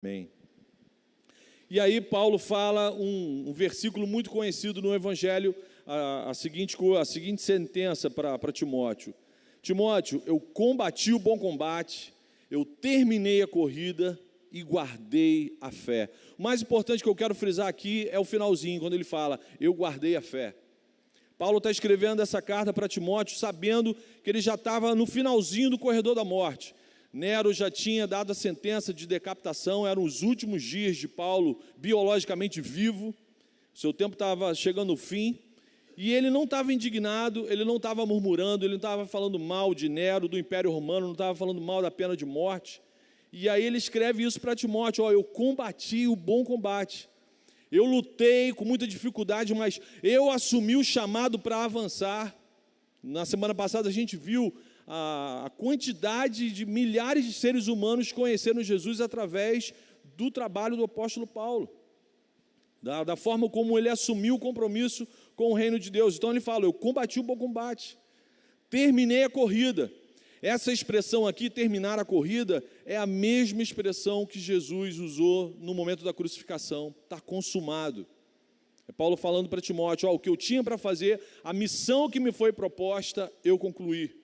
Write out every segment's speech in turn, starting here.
Amém. E aí Paulo fala um versículo muito conhecido no Evangelho, a seguinte sentença para Timóteo. Timóteo, eu combati o bom combate, eu terminei a corrida e guardei a fé. O mais importante que eu quero frisar aqui é o finalzinho, quando ele fala, eu guardei a fé. Paulo está escrevendo essa carta para Timóteo, sabendo que ele já estava no finalzinho do corredor da morte. Nero já tinha dado a sentença de decapitação, eram os últimos dias de Paulo biologicamente vivo, seu tempo estava chegando ao fim, e ele não estava indignado, ele não estava murmurando, ele não estava falando mal de Nero, do Império Romano, não estava falando mal da pena de morte. E aí ele escreve isso para Timóteo, eu combati o bom combate, eu lutei com muita dificuldade, mas eu assumi o chamado para avançar. Na semana passada a gente viu a quantidade de milhares de seres humanos que conheceram Jesus através do trabalho do apóstolo Paulo, da forma como ele assumiu o compromisso com o reino de Deus. Então ele fala, eu combati o bom combate, terminei a corrida. Essa expressão aqui, terminar a corrida, é a mesma expressão que Jesus usou no momento da crucificação, está consumado. É Paulo falando para Timóteo, o que eu tinha para fazer, a missão que me foi proposta, eu concluí.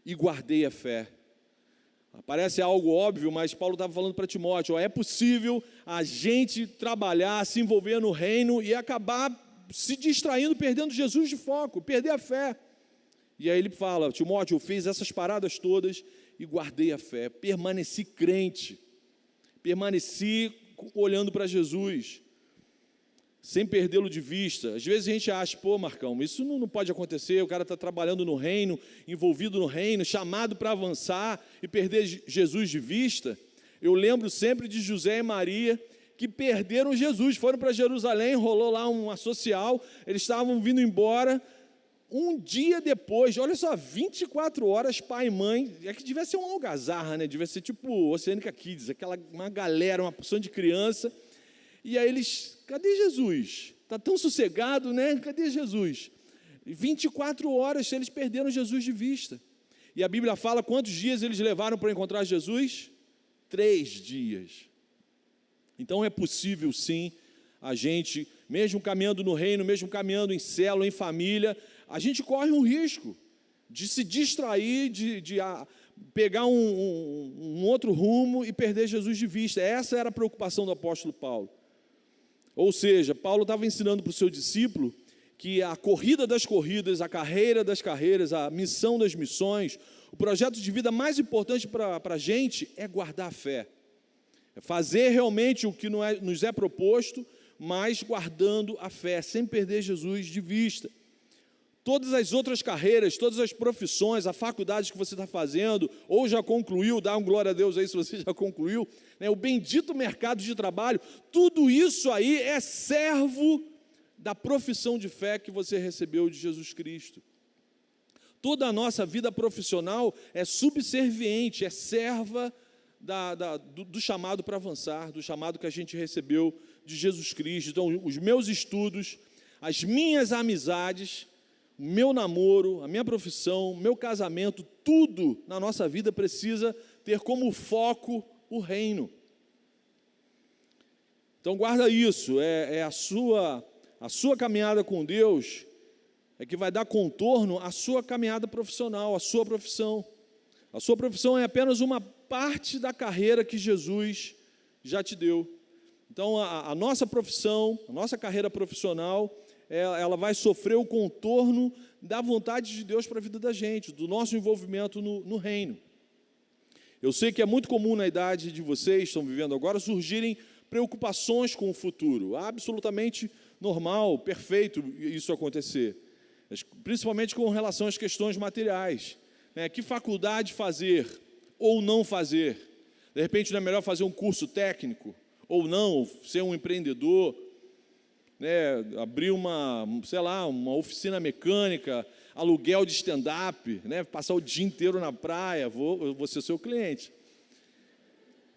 E guardei a fé. Parece algo óbvio, mas Paulo estava falando para Timóteo, é possível a gente trabalhar, se envolver no reino e acabar se distraindo, perdendo Jesus de foco, perder a fé. E aí ele fala, Timóteo, eu fiz essas paradas todas e guardei a fé, permaneci crente, permaneci olhando para Jesus, sem perdê-lo de vista. Às vezes a gente acha, Marcão, isso não pode acontecer, o cara está trabalhando no reino, envolvido no reino, chamado para avançar e perder Jesus de vista. Eu lembro sempre de José e Maria, que perderam Jesus, foram para Jerusalém, rolou lá uma social, eles estavam vindo embora, um dia depois, olha só, 24 horas, pai e mãe, é que devia ser uma algazarra, né? Devia ser tipo Oceânica Kids, uma galera, uma porção de criança. E aí eles, cadê Jesus? Está tão sossegado, né? Cadê Jesus? 24 horas eles perderam Jesus de vista. E a Bíblia fala quantos dias eles levaram para encontrar Jesus? 3 dias. Então é possível sim, a gente, mesmo caminhando no reino, mesmo caminhando em célula, em família, a gente corre um risco de se distrair, de pegar um outro rumo e perder Jesus de vista. Essa era a preocupação do apóstolo Paulo. Ou seja, Paulo estava ensinando para o seu discípulo que a corrida das corridas, a carreira das carreiras, a missão das missões, o projeto de vida mais importante para a gente é guardar a fé. É fazer realmente o que nos é proposto, mas guardando a fé, sem perder Jesus de vista. Todas as outras carreiras, todas as profissões, a faculdade que você está fazendo, ou já concluiu, dá um glória a Deus aí se você já concluiu, né, o bendito mercado de trabalho, tudo isso aí é servo da profissão de fé que você recebeu de Jesus Cristo. Toda a nossa vida profissional é subserviente, é serva do chamado para avançar, do chamado que a gente recebeu de Jesus Cristo. Então, os meus estudos, as minhas amizades, o meu namoro, a minha profissão, o meu casamento, tudo na nossa vida precisa ter como foco o reino. Então guarda isso, a sua caminhada com Deus é que vai dar contorno à sua caminhada profissional, à sua profissão. A sua profissão é apenas uma parte da carreira que Jesus já te deu. Então a nossa profissão, a nossa carreira profissional, ela vai sofrer o contorno da vontade de Deus para a vida da gente, do nosso envolvimento no reino. Eu sei que é muito comum na idade de vocês, estão vivendo agora, surgirem preocupações com o futuro. Absolutamente normal, perfeito isso acontecer. Principalmente com relação às questões materiais. Que faculdade fazer ou não fazer? De repente não é melhor fazer um curso técnico ou não, ser um empreendedor, abrir uma oficina mecânica, aluguel de stand-up, passar o dia inteiro na praia, vou ser seu cliente.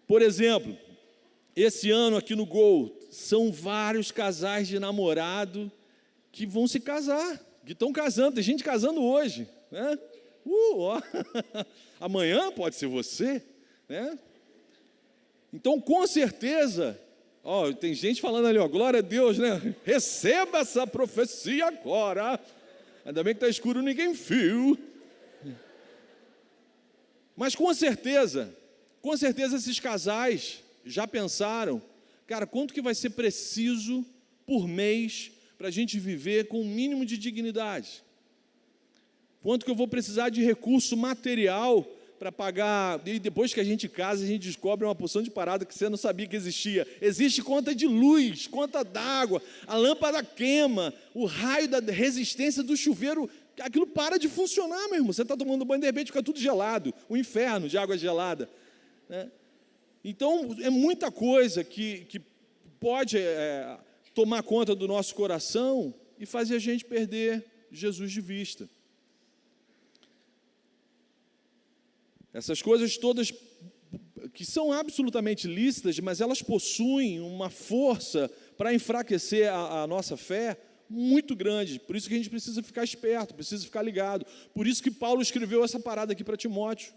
Por exemplo, esse ano aqui no Gol, são vários casais de namorado que vão se casar, que estão casando, tem gente casando hoje, né? Amanhã pode ser você, né? Então, com certeza, tem gente falando ali, glória a Deus, né? Receba essa profecia agora. Ainda bem que está escuro, ninguém viu. Mas com certeza esses casais já pensaram, cara, quanto que vai ser preciso por mês para a gente viver com um mínimo de dignidade? Quanto que eu vou precisar de recurso material para pagar? E depois que a gente casa, a gente descobre uma porção de parada que você não sabia que existia. Existe conta de luz, conta d'água, a lâmpada queima, o raio da resistência do chuveiro, aquilo para de funcionar, meu irmão. Você está tomando banho, de repente fica tudo gelado, o inferno de água gelada, né? Então, é muita coisa que pode tomar conta do nosso coração e fazer a gente perder Jesus de vista. Essas coisas todas que são absolutamente lícitas, mas elas possuem uma força para enfraquecer a nossa fé muito grande. Por isso que a gente precisa ficar esperto, precisa ficar ligado. Por isso que Paulo escreveu essa parada aqui para Timóteo.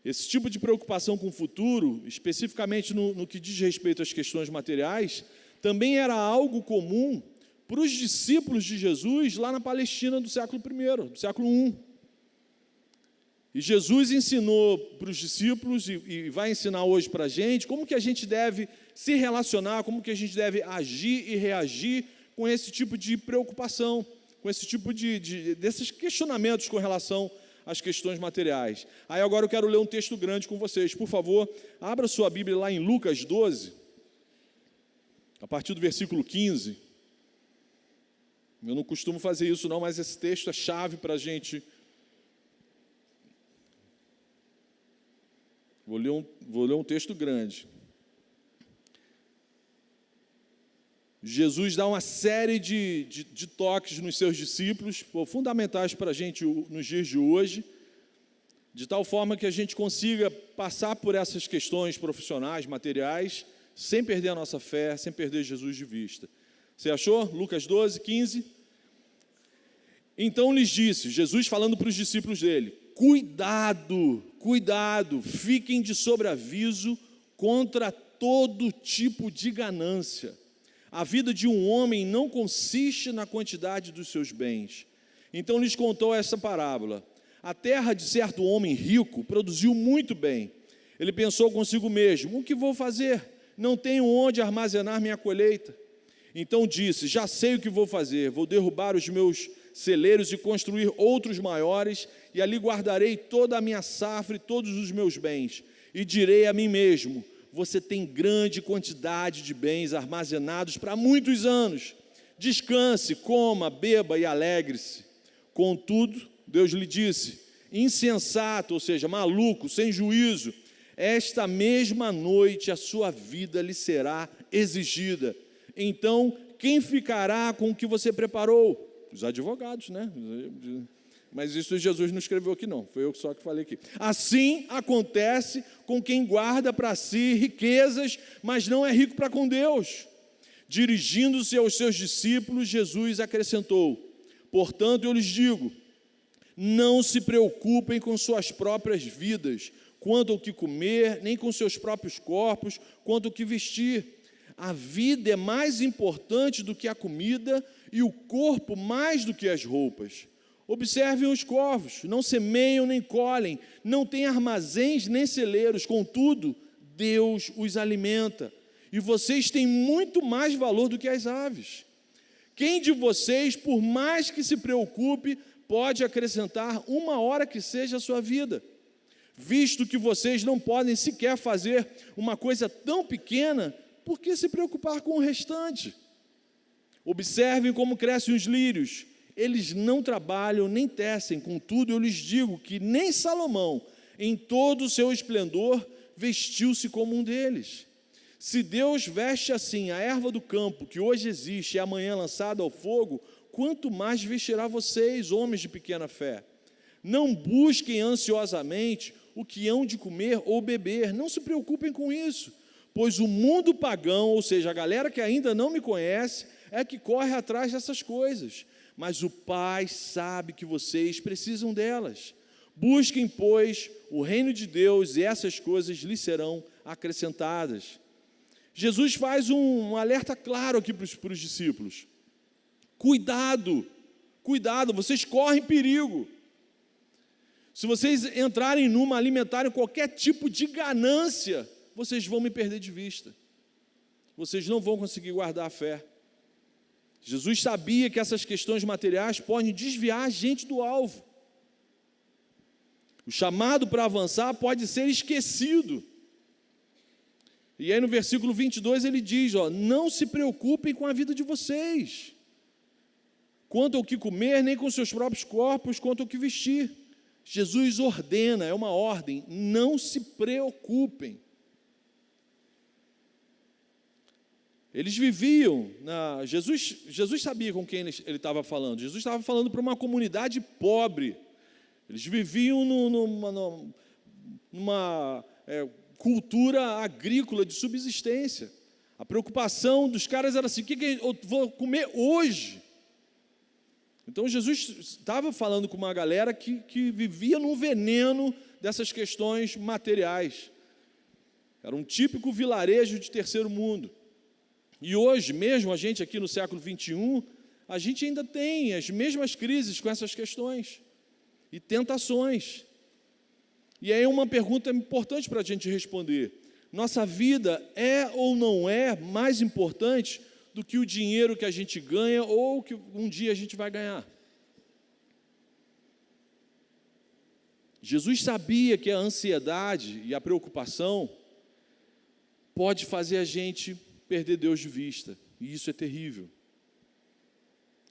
Esse tipo de preocupação com o futuro, especificamente no que diz respeito às questões materiais, também era algo comum para os discípulos de Jesus lá na Palestina do século I, do século I. E Jesus ensinou para os discípulos e vai ensinar hoje para a gente como que a gente deve se relacionar, como que a gente deve agir e reagir com esse tipo de preocupação, com esse tipo desses questionamentos com relação às questões materiais. Aí agora eu quero ler um texto grande com vocês. Por favor, abra sua Bíblia lá em Lucas 12, a partir do versículo 15. Eu não costumo fazer isso não, mas esse texto é chave para a gente. Vou ler um texto grande. Jesus dá uma série de toques nos seus discípulos, fundamentais para a gente nos dias de hoje, de tal forma que a gente consiga passar por essas questões profissionais, materiais, sem perder a nossa fé, sem perder Jesus de vista. Você achou? Lucas 12, 15. Então lhes disse, Jesus falando para os discípulos dele, cuidado, fiquem de sobreaviso contra todo tipo de ganância. A vida de um homem não consiste na quantidade dos seus bens. Então lhes contou essa parábola. A terra de certo homem rico produziu muito bem. Ele pensou consigo mesmo, o que vou fazer? Não tenho onde armazenar minha colheita. Então disse, já sei o que vou fazer, vou derrubar os meus celeiros e construir outros maiores, e ali guardarei toda a minha safra e todos os meus bens. E direi a mim mesmo, você tem grande quantidade de bens armazenados para muitos anos. Descanse, coma, beba e alegre-se. Contudo, Deus lhe disse, insensato, ou seja, maluco, sem juízo, esta mesma noite a sua vida lhe será exigida. Então, quem ficará com o que você preparou? Os advogados, né? Mas isso Jesus não escreveu aqui não, foi eu só que falei aqui. Assim acontece com quem guarda para si riquezas, mas não é rico para com Deus. Dirigindo-se aos seus discípulos, Jesus acrescentou, portanto eu lhes digo, não se preocupem com suas próprias vidas, quanto ao que comer, nem com seus próprios corpos, quanto ao que vestir. A vida é mais importante do que a comida e o corpo mais do que as roupas. Observem os corvos, não semeiam nem colhem, não têm armazéns nem celeiros, contudo, Deus os alimenta. E vocês têm muito mais valor do que as aves. Quem de vocês, por mais que se preocupe, pode acrescentar uma hora que seja a sua vida? Visto que vocês não podem sequer fazer uma coisa tão pequena, por que se preocupar com o restante? Observem como crescem os lírios. Eles não trabalham nem tecem, contudo eu lhes digo que nem Salomão, em todo o seu esplendor, vestiu-se como um deles. Se Deus veste assim a erva do campo, que hoje existe e amanhã lançada ao fogo, quanto mais vestirá vocês, homens de pequena fé. Não busquem ansiosamente o que hão de comer ou beber, não se preocupem com isso, pois o mundo pagão, ou seja, a galera que ainda não me conhece, é que corre atrás dessas coisas. Mas o Pai sabe que vocês precisam delas. Busquem, pois, o reino de Deus e essas coisas lhes serão acrescentadas. Jesus faz um alerta claro aqui para os discípulos. Cuidado, cuidado, vocês correm perigo. Se vocês entrarem numa, alimentarem qualquer tipo de ganância, vocês vão me perder de vista. Vocês não vão conseguir guardar a fé. Jesus sabia que essas questões materiais podem desviar a gente do alvo. O chamado para avançar pode ser esquecido. E aí no versículo 22 ele diz, não se preocupem com a vida de vocês, quanto ao que comer, nem com seus próprios corpos, quanto ao que vestir. Jesus ordena, é uma ordem, não se preocupem. Eles viviam, Jesus sabia com quem ele estava falando. Jesus estava falando para uma comunidade pobre. Eles viviam numa cultura agrícola de subsistência. A preocupação dos caras era assim, o que eu vou comer hoje? Então Jesus estava falando com uma galera que vivia no veneno dessas questões materiais. Era um típico vilarejo de terceiro mundo. E hoje, mesmo a gente aqui no século 21, a gente ainda tem as mesmas crises com essas questões e tentações. E aí uma pergunta importante para a gente responder. Nossa vida é ou não é mais importante do que o dinheiro que a gente ganha ou que um dia a gente vai ganhar? Jesus sabia que a ansiedade e a preocupação pode fazer a gente perder Deus de vista, e isso é terrível.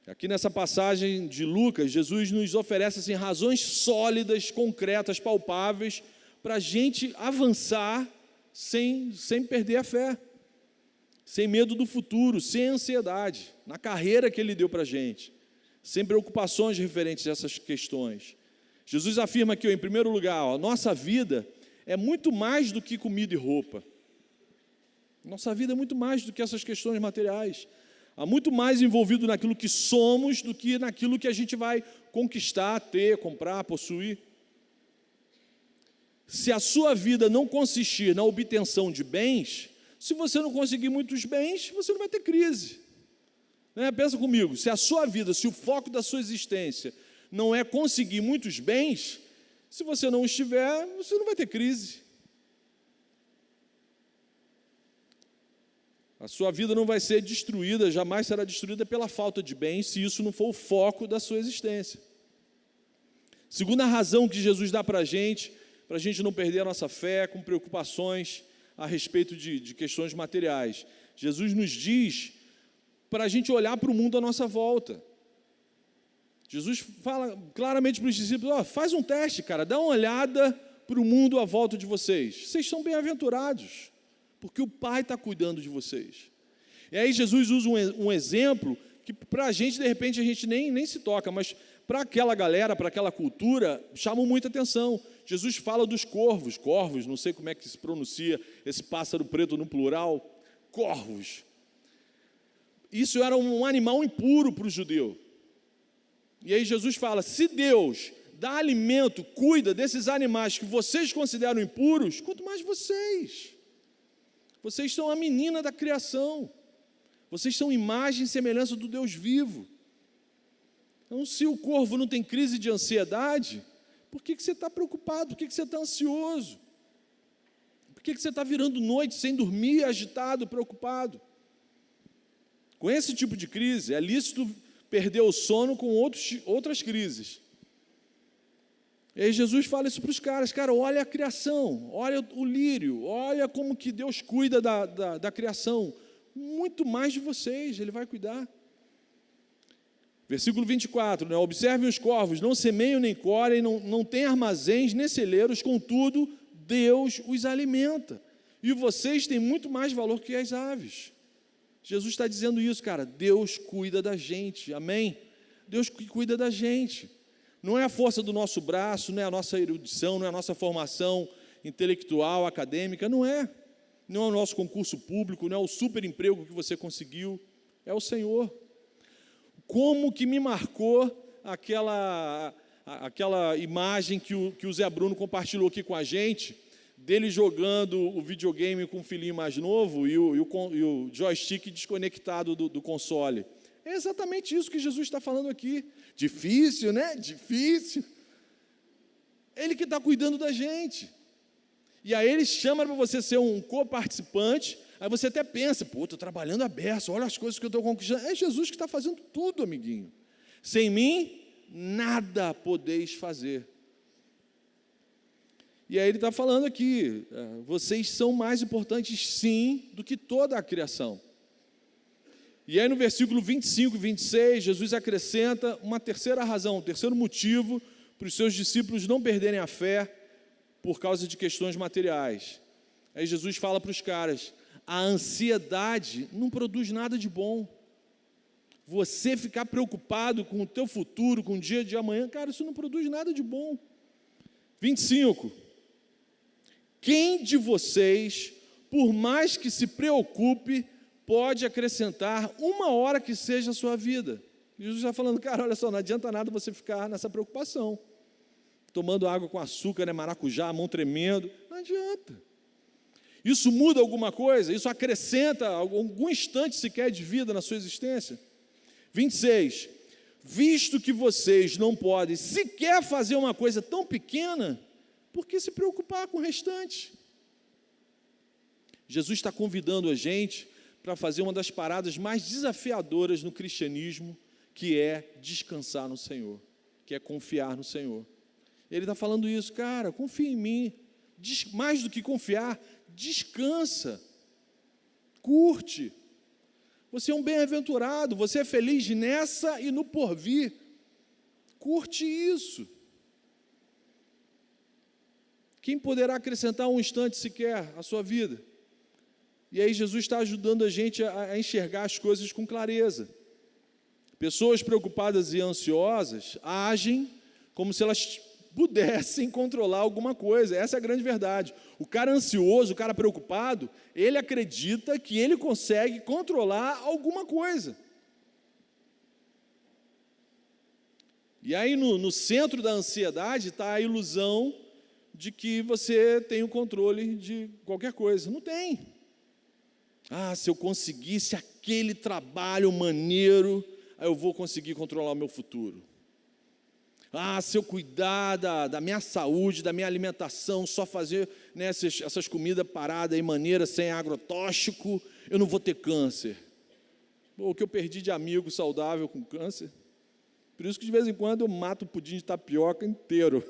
Aqui nessa passagem de Lucas, Jesus nos oferece assim, razões sólidas, concretas, palpáveis, para a gente avançar sem perder a fé, sem medo do futuro, sem ansiedade, na carreira que Ele deu para a gente, sem preocupações referentes a essas questões. Jesus afirma aqui, em primeiro lugar, a nossa vida é muito mais do que comida e roupa. Nossa vida é muito mais do que essas questões materiais. Há muito mais envolvido naquilo que somos do que naquilo que a gente vai conquistar, ter, comprar, possuir. Se a sua vida não consistir na obtenção de bens, se você não conseguir muitos bens, você não vai ter crise. Pensa comigo, se a sua vida, se o foco da sua existência não é conseguir muitos bens, se você não estiver, você não vai ter crise. A sua vida não vai ser destruída, jamais será destruída pela falta de bens, se isso não for o foco da sua existência. Segunda razão que Jesus dá para a gente não perder a nossa fé com preocupações a respeito de questões materiais. Jesus nos diz para a gente olhar para o mundo à nossa volta. Jesus fala claramente para os discípulos, faz um teste, cara, dá uma olhada para o mundo à volta de vocês. Vocês são bem-aventurados, porque o Pai está cuidando de vocês. E aí Jesus usa um exemplo que para a gente, de repente, a gente nem se toca, mas para aquela galera, para aquela cultura, chamam muita atenção. Jesus fala dos corvos, não sei como é que se pronuncia esse pássaro preto no plural, corvos. Isso era um animal impuro para o judeu. E aí Jesus fala, se Deus dá alimento, cuida desses animais que vocês consideram impuros, quanto mais vocês. Vocês são a menina da criação. Vocês são imagem e semelhança do Deus vivo. Então, se o corvo não tem crise de ansiedade, por que você está preocupado? Por que você está ansioso? Por que você está virando noite sem dormir, agitado, preocupado? Com esse tipo de crise, é lícito perder o sono com outras crises. E aí Jesus fala isso para os caras, olha a criação, olha o lírio, olha como que Deus cuida da criação, muito mais de vocês, Ele vai cuidar. Versículo 24, observem os corvos, não semeiam nem colhem, não têm armazéns nem celeiros, contudo, Deus os alimenta, e vocês têm muito mais valor que as aves. Jesus está dizendo isso, Deus cuida da gente, amém? Deus cuida da gente. Não é a força do nosso braço, não é a nossa erudição, não é a nossa formação intelectual, acadêmica, não é o nosso concurso público, não é o super emprego que você conseguiu, é o Senhor. Como que me marcou aquela imagem que o Zé Bruno compartilhou aqui com a gente, dele jogando o videogame com o filhinho mais novo e o joystick desconectado do console. É exatamente isso que Jesus está falando aqui. Difícil, né? Difícil. Ele que está cuidando da gente. E aí ele chama para você ser um coparticipante. Aí você até pensa, pô, estou trabalhando a beça, olha as coisas que eu estou conquistando. É Jesus que está fazendo tudo, amiguinho. Sem mim, nada podeis fazer. E aí ele está falando aqui, vocês são mais importantes sim do que toda a criação. E aí no versículo 25 e 26, Jesus acrescenta uma terceira razão, um terceiro motivo para os seus discípulos não perderem a fé por causa de questões materiais. Aí Jesus fala para os caras, a ansiedade não produz nada de bom. Você ficar preocupado com o teu futuro, com o dia de amanhã, cara, isso não produz nada de bom. 25. Quem de vocês, por mais que se preocupe, pode acrescentar uma hora que seja a sua vida? Jesus está falando, cara, olha só, não adianta nada você ficar nessa preocupação. Tomando água com açúcar, né, maracujá, a mão tremendo. Não adianta. Isso muda alguma coisa? Isso acrescenta algum instante sequer de vida na sua existência? 26. Visto que vocês não podem sequer fazer uma coisa tão pequena, por que se preocupar com o restante? Jesus está convidando a gente para fazer uma das paradas mais desafiadoras no cristianismo, que é descansar no Senhor, que é confiar no Senhor. Ele está falando isso, cara, confia em mim. Mais do que confiar, descansa, curte. Você é um bem-aventurado, você é feliz nessa e no porvir. Curte isso. Quem poderá acrescentar um instante sequer à sua vida? E aí Jesus está ajudando a gente a enxergar as coisas com clareza. Pessoas preocupadas e ansiosas agem como se elas pudessem controlar alguma coisa. Essa é a grande verdade. O cara ansioso, o cara preocupado, ele acredita que ele consegue controlar alguma coisa. E aí no centro da ansiedade está a ilusão de que você tem o controle de qualquer coisa. Não tem. Ah, se eu conseguisse aquele trabalho maneiro, aí eu vou conseguir controlar o meu futuro. Ah, se eu cuidar da minha saúde, da minha alimentação, só fazer, né, essas comidas paradas e maneiras, sem agrotóxico, eu não vou ter câncer. O que eu perdi de amigo saudável com câncer. Por isso que de vez em quando eu mato o pudim de tapioca inteiro.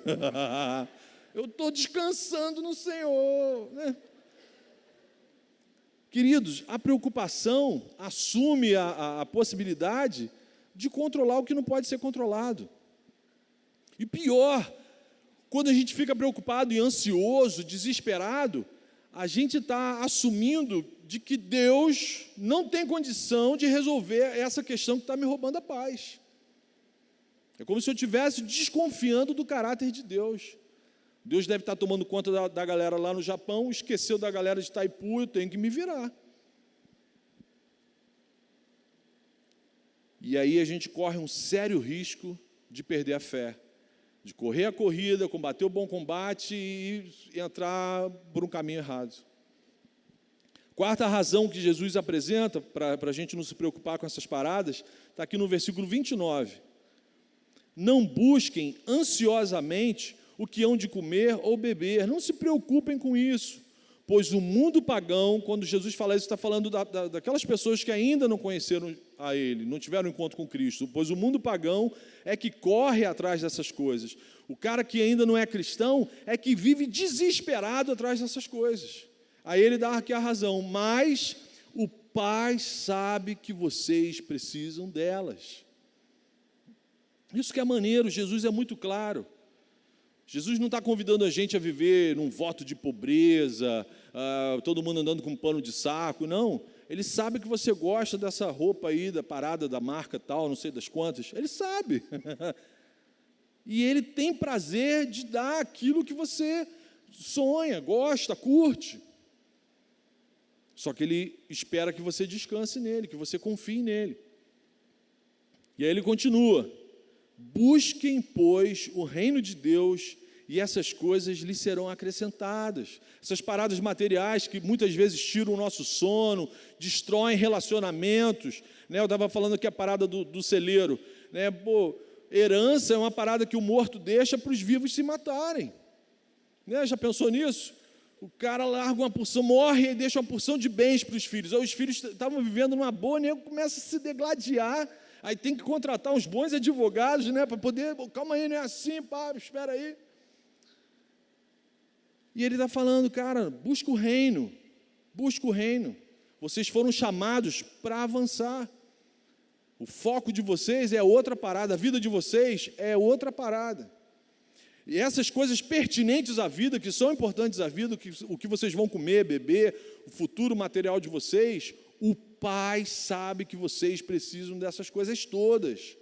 Eu estou descansando no Senhor, né? Queridos, a preocupação assume a possibilidade de controlar o que não pode ser controlado. E pior, quando a gente fica preocupado e ansioso, desesperado, a gente está assumindo de que Deus não tem condição de resolver essa questão que está me roubando a paz. É como se eu estivesse desconfiando do caráter de Deus. Deus deve estar tomando conta da galera lá no Japão, esqueceu da galera de Itaipu, eu tenho que me virar. E aí a gente corre um sério risco de perder a fé, de correr a corrida, combater o bom combate e entrar por um caminho errado. Quarta razão que Jesus apresenta para a gente não se preocupar com essas paradas, está aqui no versículo 29. Não busquem ansiosamente o que hão de comer ou beber, não se preocupem com isso, pois o mundo pagão, quando Jesus fala isso, está falando daquelas pessoas que ainda não conheceram a Ele, não tiveram encontro com Cristo, pois o mundo pagão é que corre atrás dessas coisas. O cara que ainda não é cristão é que vive desesperado atrás dessas coisas. Aí ele dá aqui a razão, mas o Pai sabe que vocês precisam delas. Isso que é maneiro, Jesus é muito claro. Jesus não está convidando a gente a viver num voto de pobreza, todo mundo andando com um pano de saco, não. Ele sabe que você gosta dessa roupa aí, da parada, da marca tal, não sei das quantas. Ele sabe. E Ele tem prazer de dar aquilo que você sonha, gosta, curte. Só que Ele espera que você descanse nele, que você confie nele. E aí Ele continua. Busquem, pois, o reino de Deus e essas coisas lhe serão acrescentadas. Essas paradas materiais que muitas vezes tiram o nosso sono, destroem relacionamentos, né? Eu estava falando aqui a parada do celeiro, né? Herança é uma parada que o morto deixa para os vivos se matarem, né? Já pensou nisso? O cara larga uma porção, morre e deixa uma porção de bens para os filhos. Aí os filhos estavam vivendo numa boa, e o nego começa a se degladiar. Aí tem que contratar uns bons advogados, né? Para poder, calma aí, não é assim, pá, espera aí. E ele está falando, cara, busca o reino. Busca o reino. Vocês foram chamados para avançar. O foco de vocês é outra parada, a vida de vocês é outra parada. E essas coisas pertinentes à vida, que são importantes à vida, o que vocês vão comer, beber, o futuro material de vocês, o Pai sabe que vocês precisam dessas coisas todas.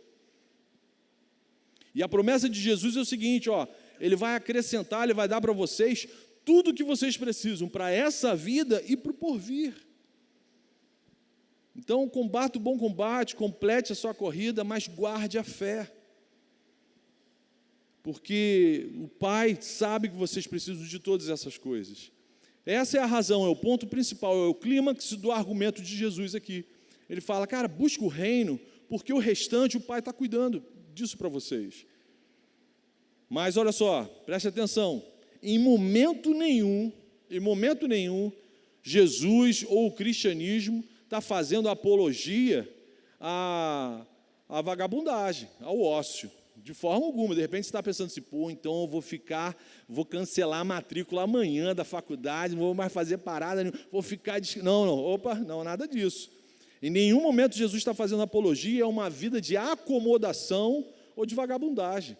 E a promessa de Jesus é o seguinte, ó, Ele vai acrescentar, Ele vai dar para vocês tudo o que vocês precisam para essa vida e para o porvir. Então, combata o bom combate, complete a sua corrida, mas guarde a fé. Porque o Pai sabe que vocês precisam de todas essas coisas. Essa é a razão, é o ponto principal, é o clímax do argumento de Jesus aqui. Ele fala, cara, busca o reino, porque o restante o Pai está cuidando disso para vocês. Mas olha só, preste atenção, em momento nenhum, Jesus ou o cristianismo está fazendo apologia à vagabundagem, ao ócio. De forma alguma, de repente você está pensando assim, então eu vou cancelar a matrícula amanhã da faculdade, não vou mais fazer parada, vou ficar... Não, nada disso. Em nenhum momento Jesus está fazendo apologia a uma vida de acomodação ou de vagabundagem.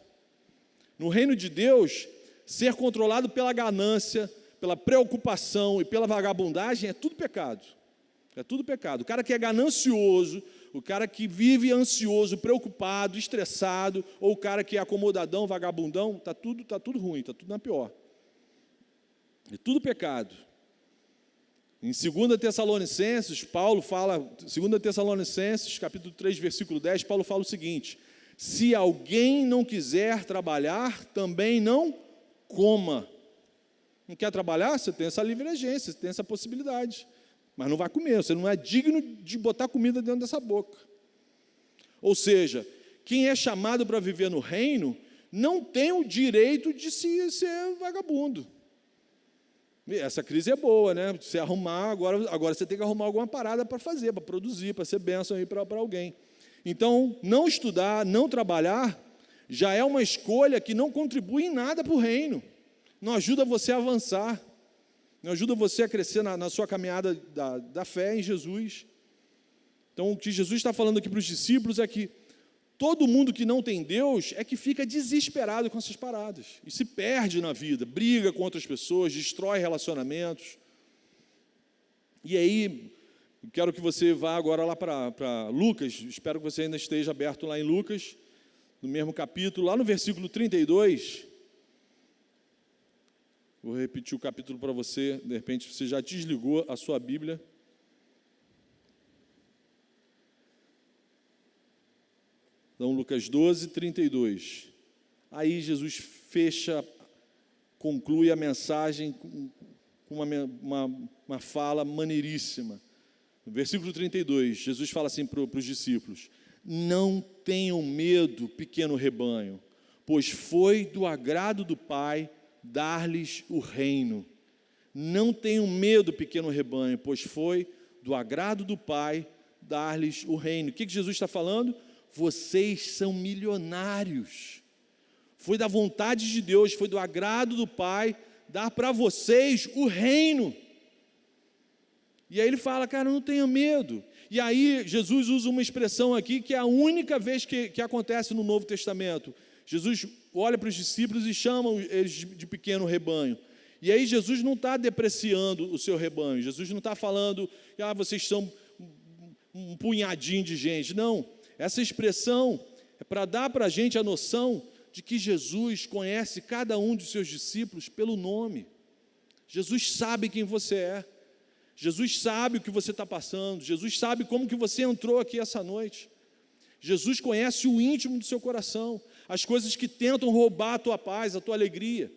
No reino de Deus, ser controlado pela ganância, pela preocupação e pela vagabundagem é tudo pecado. É tudo pecado. O cara que é ganancioso, o cara que vive ansioso, preocupado, estressado, ou o cara que é acomodadão, vagabundão, está tudo ruim, está tudo na pior. É tudo pecado. Em 2 Tessalonicenses, Paulo fala, 2 Tessalonicenses, capítulo 3, versículo 10, Paulo fala o seguinte, se alguém não quiser trabalhar, também não coma. Não quer trabalhar? Você tem essa livre agência, você tem essa possibilidade. Mas não vai comer, você não é digno de botar comida dentro dessa boca. Ou seja, quem é chamado para viver no reino, não tem o direito de ser vagabundo. E essa crise é boa, né? Você arrumar, agora você tem que arrumar alguma parada para fazer, para produzir, para ser bênção aí para alguém. Então, não estudar, não trabalhar, já é uma escolha que não contribui em nada para o reino. Não ajuda você a avançar. Não ajuda você a crescer na sua caminhada da fé em Jesus. Então, o que Jesus está falando aqui para os discípulos é que todo mundo que não tem Deus é que fica desesperado com essas paradas e se perde na vida, briga com outras pessoas, destrói relacionamentos. E aí, eu quero que você vá agora lá para Lucas, espero que você ainda esteja aberto lá em Lucas, no mesmo capítulo, lá no versículo 32. Vou repetir o capítulo para você, de repente você já desligou a sua Bíblia. Então, Lucas 12, 32. Aí Jesus conclui a mensagem com uma fala maneiríssima. No versículo 32, Jesus fala assim para os discípulos, não tenham medo, pequeno rebanho, pois foi do agrado do Pai dar-lhes o reino. Não tenham medo, pequeno rebanho, pois foi do agrado do Pai dar-lhes o reino. O que Jesus está falando? Vocês são milionários. Foi da vontade de Deus, foi do agrado do Pai dar para vocês o reino. E aí ele fala, cara, não tenha medo. E aí Jesus usa uma expressão aqui que é a única vez que acontece no Novo Testamento. Jesus olha para os discípulos e chama eles de pequeno rebanho. E aí Jesus não está depreciando o seu rebanho. Jesus não está falando, vocês são um punhadinho de gente. Não, essa expressão é para dar para a gente a noção de que Jesus conhece cada um dos seus discípulos pelo nome. Jesus sabe quem você é. Jesus sabe o que você está passando. Jesus sabe como que você entrou aqui essa noite. Jesus conhece o íntimo do seu coração. as coisas que tentam roubar a tua paz, a tua alegria.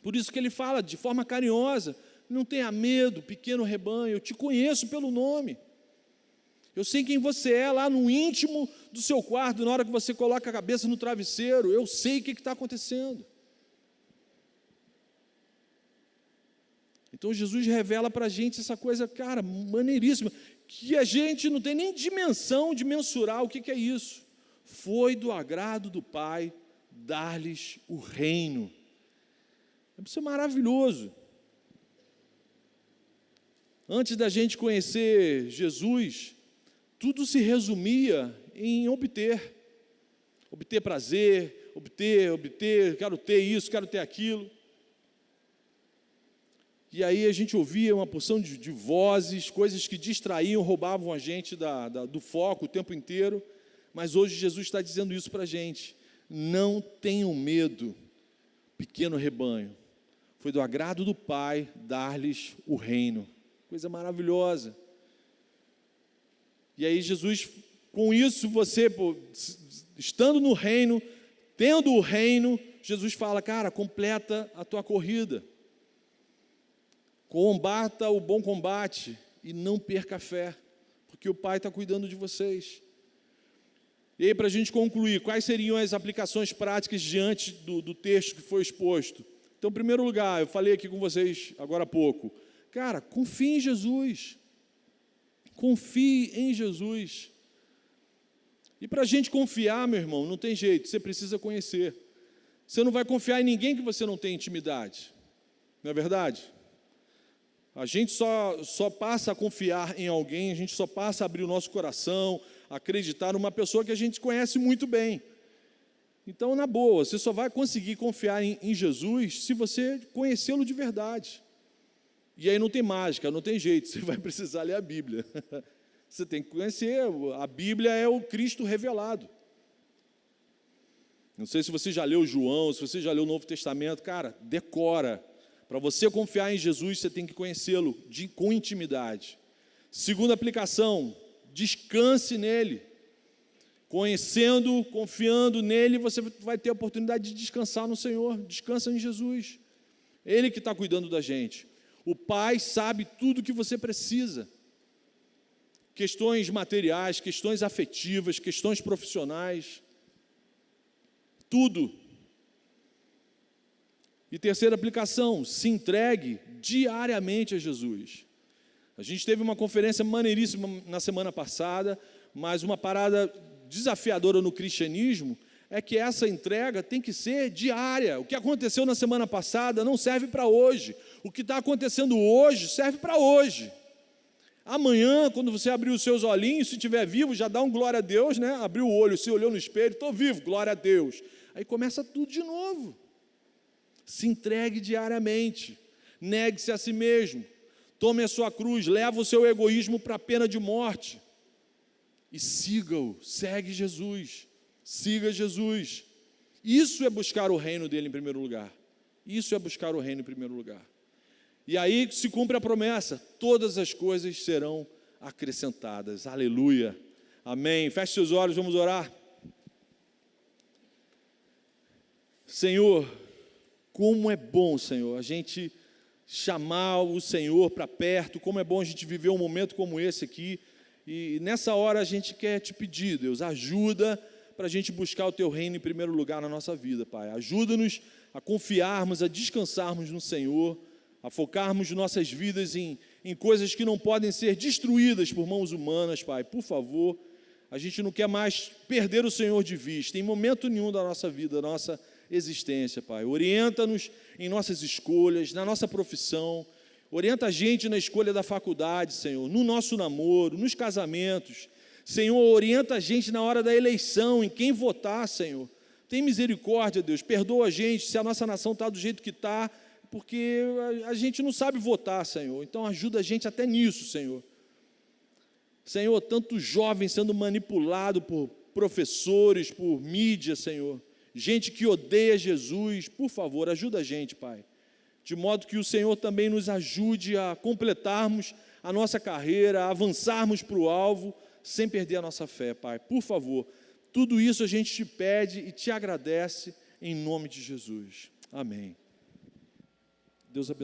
Por isso que ele fala de forma carinhosa: não tenha medo, pequeno rebanho, eu te conheço pelo nome. Eu sei quem você é lá no íntimo do seu quarto, na hora que você coloca a cabeça no travesseiro, eu sei o que está acontecendo. Então Jesus revela para a gente essa coisa, cara, maneiríssima, que a gente não tem nem dimensão de mensurar o que é isso. Foi do agrado do Pai dar-lhes o reino. Isso é maravilhoso. Antes da gente conhecer Jesus, tudo se resumia em obter prazer, obter, quero ter isso, quero ter aquilo. E aí a gente ouvia uma porção de vozes, coisas que distraíam, roubavam a gente do foco o tempo inteiro. Mas hoje Jesus está dizendo isso para a gente: não tenham medo, pequeno rebanho. Foi do agrado do Pai dar-lhes o reino. Coisa maravilhosa. E aí Jesus, com isso, você, estando no reino, tendo o reino, Jesus fala: cara, completa a tua corrida. Combata o bom combate e não perca a fé, porque o Pai está cuidando de vocês. E aí, para a gente concluir, quais seriam as aplicações práticas diante do texto que foi exposto? Então, em primeiro lugar, eu falei aqui com vocês agora há pouco, cara, confie em Jesus. Confie em Jesus. E para a gente confiar, meu irmão, não tem jeito, você precisa conhecer. Você não vai confiar em ninguém que você não tem intimidade, não é verdade? A gente só passa a confiar em alguém, a gente só passa a abrir o nosso coração, acreditar numa pessoa que a gente conhece muito bem. Então, na boa, você só vai conseguir confiar em Jesus se você conhecê-lo de verdade. E aí não tem mágica, não tem jeito, você vai precisar ler a Bíblia. Você tem que conhecer, a Bíblia é o Cristo revelado. Não sei se você já leu João, se você já leu o Novo Testamento, cara, decora. Para você confiar em Jesus, você tem que conhecê-lo com intimidade. Segunda aplicação, descanse nele. Conhecendo, confiando nele, você vai ter a oportunidade de descansar no Senhor. Descansa em Jesus. Ele que está cuidando da gente. O Pai sabe tudo o que você precisa. Questões materiais, questões afetivas, questões profissionais. Tudo. E terceira aplicação, se entregue diariamente a Jesus. A gente teve uma conferência maneiríssima na semana passada, mas uma parada desafiadora no cristianismo é que essa entrega tem que ser diária. O que aconteceu na semana passada não serve para hoje. O que está acontecendo hoje serve para hoje. Amanhã, quando você abrir os seus olhinhos, se estiver vivo, já dá um glória a Deus, né? Abriu o olho, se olhou no espelho, estou vivo, glória a Deus. Aí começa tudo de novo. Se entregue diariamente, negue-se a si mesmo, tome a sua cruz, leva o seu egoísmo para a pena de morte e siga-o, segue Jesus, siga Jesus. Isso é buscar o reino dele em primeiro lugar, isso é buscar o reino em primeiro lugar. E aí se cumpre a promessa, todas as coisas serão acrescentadas, aleluia, amém. Feche seus olhos, vamos orar. Senhor, como é bom, Senhor, a gente chamar o Senhor para perto, como é bom a gente viver um momento como esse aqui, e nessa hora a gente quer te pedir, Deus, ajuda para a gente buscar o Teu reino em primeiro lugar na nossa vida, Pai. Ajuda-nos a confiarmos, a descansarmos no Senhor, a focarmos nossas vidas em coisas que não podem ser destruídas por mãos humanas, Pai. Por favor, a gente não quer mais perder o Senhor de vista, em momento nenhum da nossa vida, da nossa existência, Pai. Orienta-nos em nossas escolhas, na nossa profissão, orienta a gente na escolha da faculdade, Senhor, no nosso namoro, nos casamentos, Senhor, orienta a gente na hora da eleição, em quem votar, Senhor. Tem misericórdia, Deus, perdoa a gente se a nossa nação está do jeito que está, porque a gente não sabe votar, Senhor, então ajuda a gente até nisso, Senhor. Senhor, tanto jovem sendo manipulado por professores, por mídia, Senhor, gente que odeia Jesus, por favor, ajuda a gente, Pai, de modo que o Senhor também nos ajude a completarmos a nossa carreira, a avançarmos para o alvo, sem perder a nossa fé, Pai, por favor, Tudo isso a gente te pede e te agradece em nome de Jesus. Amém. Deus abençoe.